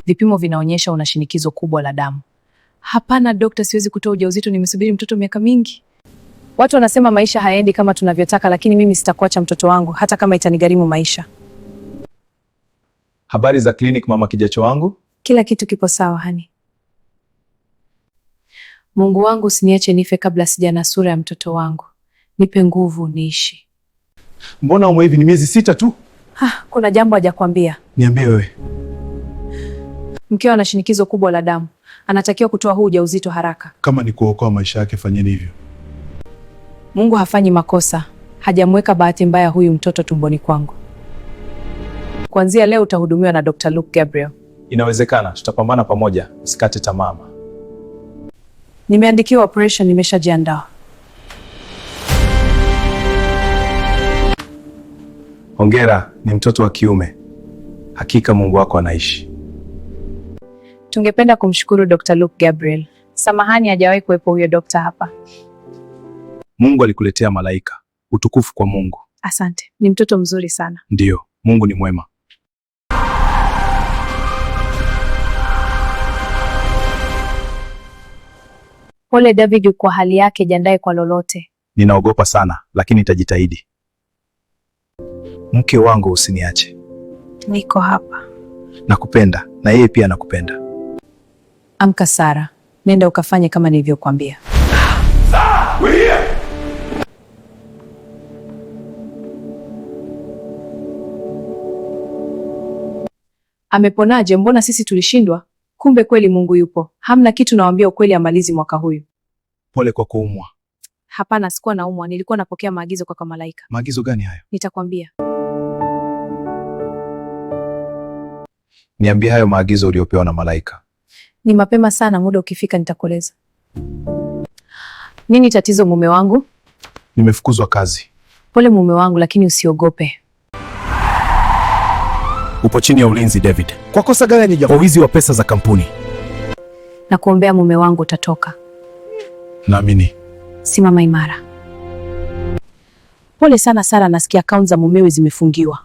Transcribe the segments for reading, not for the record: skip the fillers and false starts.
Vipimo vinaonyesha una shinikizo kubwa la damu. Hapana dokta, siwezi kutoa ujauzito, nimesubiri mtoto miaka mingi. Watu wanasema maisha hayaendi kama tunavyotaka, lakini mimi sitakuacha mtoto wangu hata kama itanigharimu maisha. Habari za clinic mama kijacho wangu? Kila kitu kipo sawa hani. Mungu wangu, usiniache nife kabla sijana sura ya mtoto wangu. Nipe nguvu niishi. Mbona umo hivi? Ni miezi 6 tu. Kuna jambo hajakwambia. Niambie wewe. Mkeo ana shinikizo kubwa la damu. Anatakiwa kutoa huu ujauzito haraka. Kama ni kuokoa maisha yake, fanyeni hivyo. Mungu hafanyi makosa. Hajamweka bahati mbaya huyu mtoto tumboni kwangu. Kuanzia leo utahudumiwa na Dr. Luke Gabriel. Inawezekana, tutapambana pamoja. Usikate tamaa. Nimeandikiwa operation, nimeshajiandaa. Hongera, ni mtoto wa kiume. Hakika Mungu wako anaishi. Tungependa kumshukuru Dr. Luke Gabriel. Samahani, hajawahi kuwepo huyo dokta hapa. Mungu alikuletea malaika. Utukufu kwa Mungu. Asante. Ni mtoto mzuri sana. Ndiyo, Mungu ni mwema. Pole David kwa hali yake, jiandae kwa lolote. Ninaogopa sana, lakini nitajitahidi. Mke wangu, usiniache. Niko hapa. Nakupenda na yeye pia anakupenda. Amka Sara, nenda ukafanye kama nilivyokuambia. Ameponaje? Mbona sisi tulishindwa? Kumbe kweli Mungu yupo. Hamna kitu, nawaambia ukweli, amalizi mwaka huyu. Pole kwa kuumwa. Hapana, sikuwa naumwa, nilikuwa napokea maagizo kwa malaika. Maagizo gani hayo? Nitakwambia. Niambie hayo maagizo uliopewa na malaika. Ni mapema sana, muda ukifika nitakueleza. Nini tatizo mume wangu? Nimefukuzwa kazi. Pole mume wangu, lakini usiogope. Upo chini ya ulinzi David. Kwa kosa gani jamaa? Kwa wizi wa pesa za kampuni. Na kuombea mume wangu, utatoka. Naamini. Simama imara. Pole sana Sara, nasikia akaunti za mumewe zimefungiwa.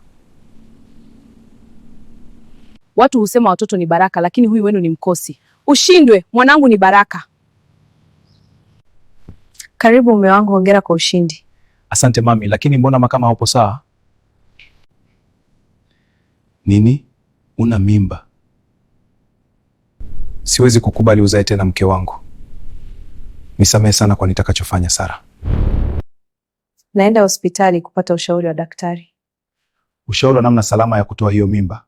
Watu husema watoto ni baraka, lakini huyu wenu ni mkosi. Ushindwe, mwanangu ni baraka. Karibu mume wangu, hongera kwa ushindi. Asante mami, lakini mbona kama haupo sawa? Nini? Una mimba? Siwezi kukubali uzae tena mke wangu. Nisamehe sana kwa nitakachofanya Sara. Naenda hospitali kupata ushauri wa daktari. Ushauri wa namna salama ya kutoa hiyo mimba?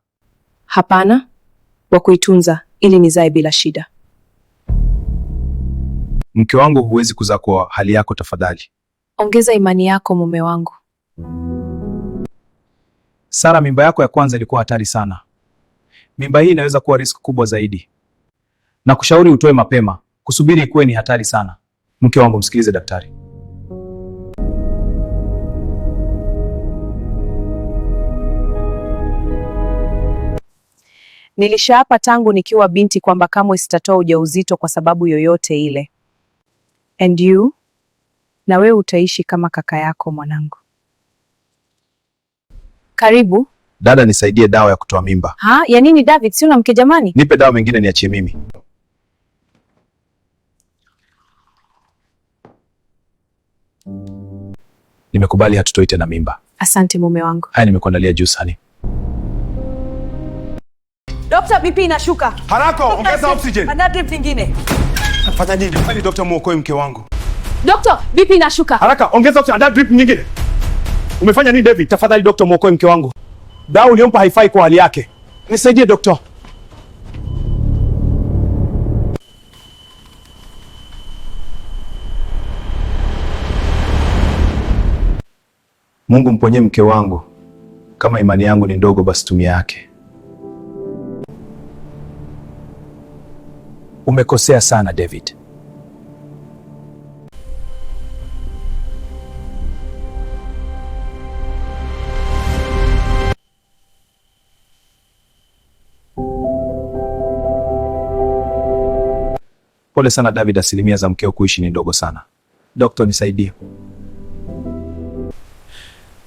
Hapana, wa kuitunza ili nizae bila shida. Mke wangu, huwezi kuzaa kwa hali yako tafadhali. Ongeza imani yako mume wangu. Sara, mimba yako ya kwanza ilikuwa hatari sana. Mimba hii inaweza kuwa riski kubwa zaidi. Na kushauri utoe mapema. Kusubiri ikuwe ni hatari sana. Mke wangu, msikilize daktari. Nilishaapa tangu nikiwa binti kwamba kamwe sitatoa ujauzito kwa sababu yoyote ile. And you? Na wewe utaishi kama kaka yako mwanangu. Karibu. Dada, nisaidie dawa ya kutoa mimba. Ya nini David? Si una mke jamani? Nipe dawa mengine niachie mimi. Nimekubali, hatutoi tena mimba. Asante mume wangu. Haya, nimekuandalia juice honey. Dokta, BP inashuka. Haraka, ongeza oxygen. Ana drip nyingine. Fanya nini? Kwani dokta, muokoe mke wangu. Dokta, BP inashuka. Haraka, ongeza oxygen, ana drip nyingine. Umefanya nini David? Tafadhali dokta, muokoe mke wangu. Dawa uliompa haifai kwa hali yake. Nisaidie dokta. Mungu, mponye mke wangu. Kama imani yangu ni ndogo, basi tumia yake. Umekosea sana David. Pole sana David, asilimia za mkeo kuishi ni ndogo sana. Dokta, nisaidie.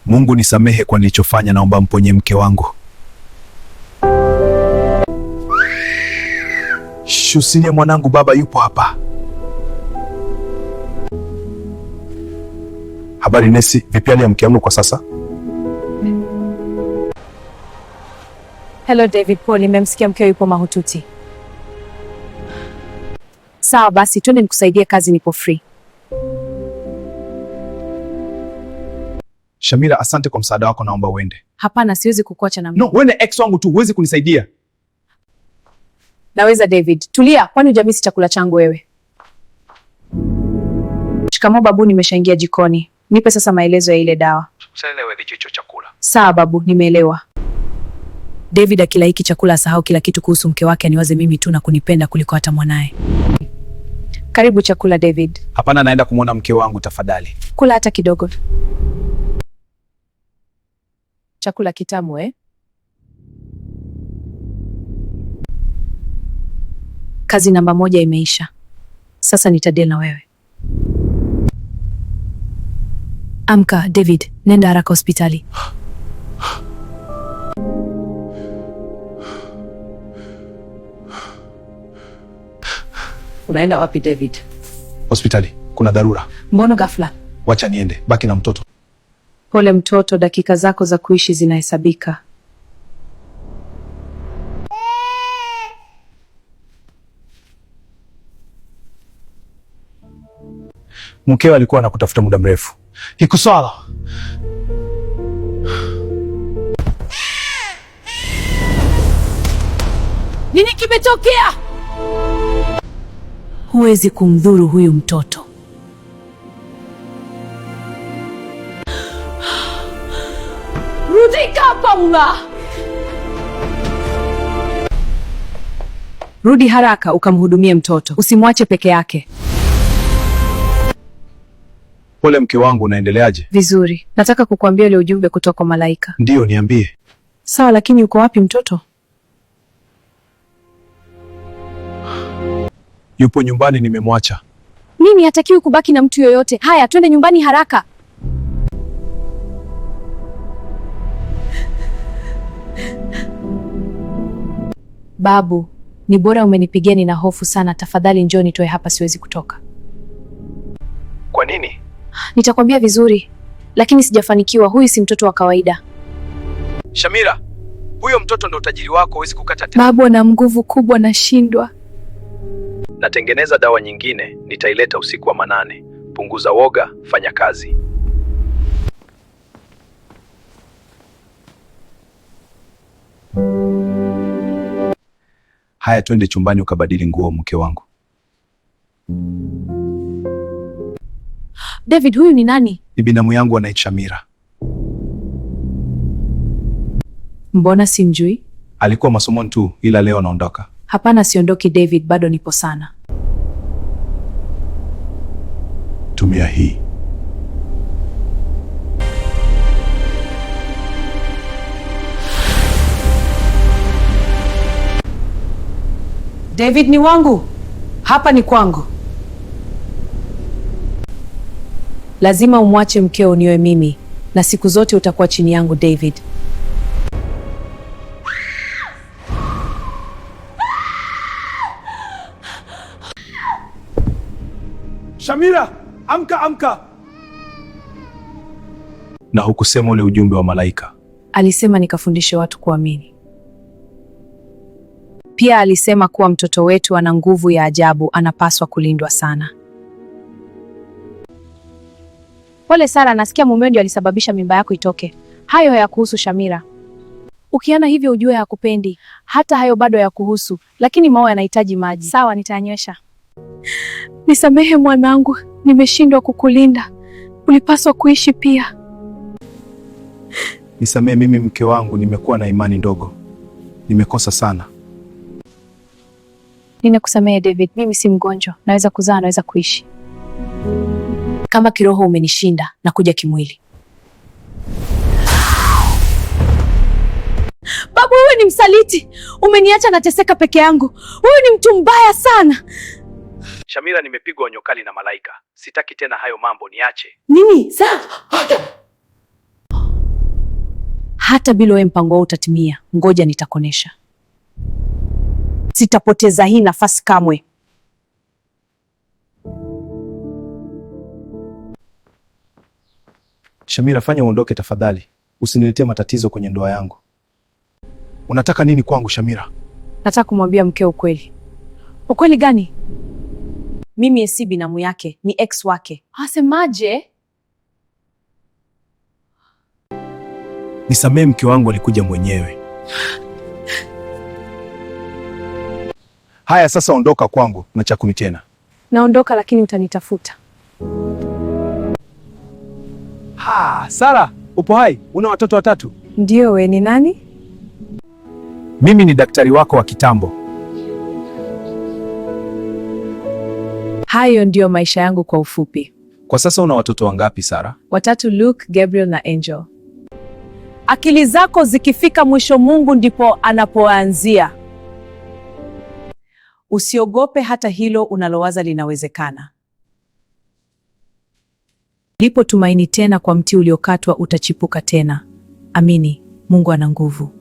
Mungu nisamehe kwa nilichofanya, naomba mponye mke wangu. Usilie mwanangu, baba yupo hapa. Habari nesi, vipi hali ya mke wangu kwa sasa? Hello David, Paul, nimemsikia mkeo yupo mahututi. Sawa basi, twende nikusaidie kazi, nipo free. Shamira, asante kwa msaada wako, naomba uende. Hapana, siwezi kukuacha na mimi. No, wewe ni ex wangu tu, huwezi kunisaidia. Naweza David. Tulia, kwani hujamisi chakula changu wewe? Shikamoo babu, nimeshaingia jikoni. Nipe sasa maelezo ya ile dawa. Usielewe hicho chakula. Sawa babu, nimeelewa. David akila hiki chakula asahau kila kitu kuhusu mke wake, aniwaze mimi tu na kunipenda kuliko hata mwanaye. Karibu chakula David. Hapana, naenda kumwona mke wangu, tafadhali. Kula hata kidogo. Chakula kitamu eh? Kazi namba 1 imeisha. Sasa nitadeal na wewe. Amka David, nenda haraka hospitali. Unaenda wapi David? Hospitali, kuna dharura. Mbona ghafla? Wacha niende, baki na mtoto. Pole mtoto, dakika zako za kuishi zinahesabika. Mkeo alikuwa anakutafuta muda mrefu. Iko sawa. Nini kimetokea? Huwezi kumdhuru huyu mtoto. Rudi hapa. Rudi haraka ukamhudumie mtoto. Usimwache peke yake. Pole mke wangu, unaendeleaje? Vizuri. Nataka kukuambia ile ujumbe kutoka kwa malaika. Ndiyo, niambie. Sawa, lakini uko wapi mtoto? Yupo nyumbani, nimemwacha. Mimi hatakiwi kubaki na mtu yoyote. Haya, twende nyumbani haraka. Babu, ni bora umenipigia, nina hofu sana. Tafadhali njoo nitoe hapa, siwezi kutoka. Kwa nini? Nitakwambia vizuri, lakini sijafanikiwa. Huyu si mtoto wa kawaida. Shamira, huyo mtoto ndo utajiri wako, huwezi kukata tena. Babu ana nguvu kubwa, nashindwa. Natengeneza dawa nyingine, nitaileta usiku wa manane. Punguza woga, fanya kazi. Haya, twende chumbani ukabadili nguo mke wangu. David, huyu ni nani? Ni binamu yangu anaitwa Shamira. Mbona simjui? Alikuwa masomoni tu, ila leo anaondoka. Hapana, siondoki David, bado nipo sana. Tumia hii. David ni wangu. Hapa ni kwangu. Lazima umwache mkeo niwe mimi, na siku zote utakuwa chini yangu David. Shamira, amka amka. Na hukusema ule ujumbe wa malaika? Alisema nikafundishe watu kuamini. Pia alisema kuwa mtoto wetu ana nguvu ya ajabu, anapaswa kulindwa sana. Pole Sara, nasikia mumeo ndio alisababisha mimba yako itoke. Hayo hayakuhusu Shamira. Ukiona hivyo ujue hakupendi. Hata hayo bado yakuhusu, lakini mao yanahitaji maji. Sawa, nitanywesha. Nisamehe mwanangu, nimeshindwa kukulinda. Ulipaswa kuishi pia. Nisamehe, mimi mke wangu nimekuwa na imani ndogo. Nimekosa sana. Ninakusamehe David, mimi si mgonjwa. Naweza kuzaa, naweza kuishi. Kama kiroho umenishinda na kuja kimwili. Babu, wewe ni msaliti. Umeniacha nateseka peke yangu. Huyu ni mtu mbaya sana. Shamira, nimepigwa onyo kali na malaika. Sitaki tena hayo mambo, niache. Nini? Hata bila wewe mpango wao utatimia. Ngoja nitakonesha. Sitapoteza hii nafasi kamwe. Shamira, fanya uondoke tafadhali. Usiniletee matatizo kwenye ndoa yangu. Unataka nini kwangu Shamira? Nataka kumwambia mkeo ukweli. Ukweli gani? Mimi si binamu yake, ni ex wake. Asemaje? Nisamee, mke wangu alikuja mwenyewe. Haya, sasa ondoka kwangu na chakuni tena. Naondoka, lakini utanitafuta. Sara, upo hai? Una watoto watatu? Ndio. We ni nani? Mimi ni daktari wako wa kitambo. Hayo ndiyo maisha yangu kwa ufupi. Kwa sasa una watoto wangapi Sara? 3, Luke, Gabriel na Angel. Akili zako zikifika mwisho, Mungu ndipo anapoanzia. Usiogope hata hilo unalowaza linawezekana. Lipo tumaini tena, kwa mti uliokatwa utachipuka tena. Amini, Mungu ana nguvu.